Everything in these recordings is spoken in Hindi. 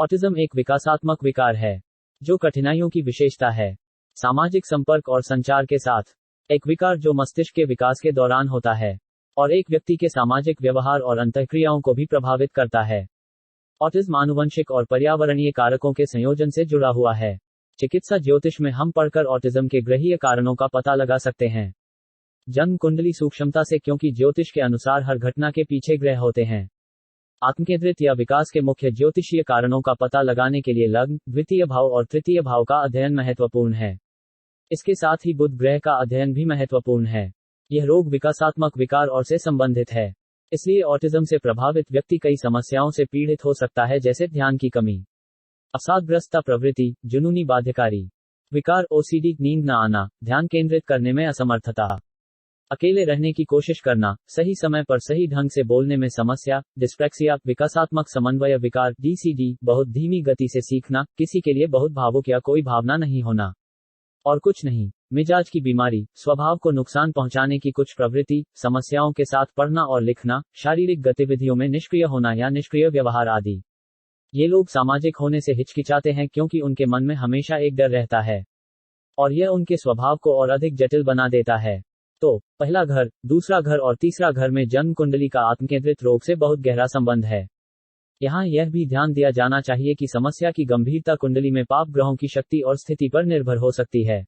ऑटिज्म एक विकासात्मक विकार है जो कठिनाइयों की विशेषता है सामाजिक संपर्क और संचार के साथ। एक विकार जो मस्तिष्क के विकास के दौरान होता है और एक व्यक्ति के सामाजिक व्यवहार और अंतःक्रियाओं को भी प्रभावित करता है। ऑटिज्म आनुवंशिक और पर्यावरणीय कारकों के संयोजन से जुड़ा हुआ है। चिकित्सा ज्योतिष में हम पढ़कर ऑटिज्म के ग्रहीय कारणों का पता लगा सकते हैं जन्म कुंडली सूक्ष्मता से, क्योंकि ज्योतिष के अनुसार हर घटना के पीछे ग्रह होते हैं। आत्मकेंद्रित या विकास के मुख्य ज्योतिषीय कारणों का पता लगाने के लिए लग्न, द्वितीय भाव और तृतीय भाव का अध्ययन महत्वपूर्ण है। इसके साथ ही बुध ग्रह का अध्ययन भी महत्वपूर्ण है। यह रोग विकासात्मक विकार और से संबंधित है, इसलिए ऑटिज्म से प्रभावित व्यक्ति कई समस्याओं से पीड़ित हो सकता है, जैसे ध्यान की कमी, अवसादग्रस्तता प्रवृत्ति, जुनूनी बाध्यकारी विकार, ओसीडी, नींद न आना, ध्यान केंद्रित करने में असमर्थता, अकेले रहने की कोशिश करना, सही समय पर सही ढंग से बोलने में समस्या, डिस्प्रेक्सिया, विकासात्मक समन्वय विकार, डीसीडी, बहुत धीमी गति से सीखना, किसी के लिए बहुत भावुक या कोई भावना नहीं होना, और कुछ नहीं, मिजाज की बीमारी, स्वभाव को नुकसान पहुंचाने की कुछ प्रवृत्ति, समस्याओं के साथ पढ़ना और लिखना, शारीरिक गतिविधियों में निष्क्रिय होना या निष्क्रिय व्यवहार आदि। ये लोग सामाजिक होने से हिचकिचाते हैं क्योंकि उनके मन में हमेशा एक डर रहता है और यह उनके स्वभाव को और अधिक जटिल बना देता है। तो पहला घर, दूसरा घर और तीसरा घर में जन्म कुंडली का आत्मकेंद्रित रोग से बहुत गहरा संबंध है। यहाँ यह भी ध्यान दिया जाना चाहिए कि समस्या की गंभीरता कुंडली में पाप ग्रहों की शक्ति और स्थिति पर निर्भर हो सकती है।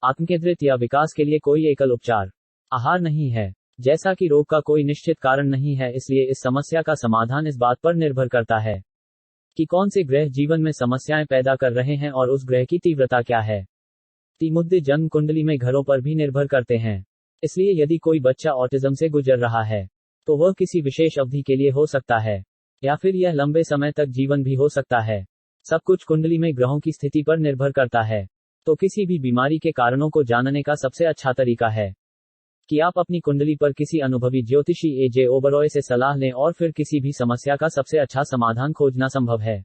आत्मकेंद्रित या विकास के लिए कोई एकल उपचार आहार नहीं है, जैसा कि रोग का कोई निश्चित कारण नहीं है, इसलिए इस समस्या का समाधान इस बात पर निर्भर करता है कि कौन से ग्रह जीवन में समस्याएं पैदा कर रहे हैं और उस ग्रह की तीव्रता क्या है। मुद्दे जन्म कुंडली में घरों पर भी निर्भर करते हैं, इसलिए यदि कोई बच्चा ऑटिज्म से गुजर रहा है तो वह किसी विशेष अवधि के लिए हो सकता है या फिर यह लंबे समय तक जीवन भी हो सकता है। सब कुछ कुंडली में ग्रहों की स्थिति पर निर्भर करता है। तो किसी भी बीमारी के कारणों को जानने का सबसे अच्छा तरीका है कि आप अपनी कुंडली पर किसी अनुभवी ज्योतिषी एजे ओबरॉय से सलाह लें और फिर किसी भी समस्या का सबसे अच्छा समाधान खोजना संभव है।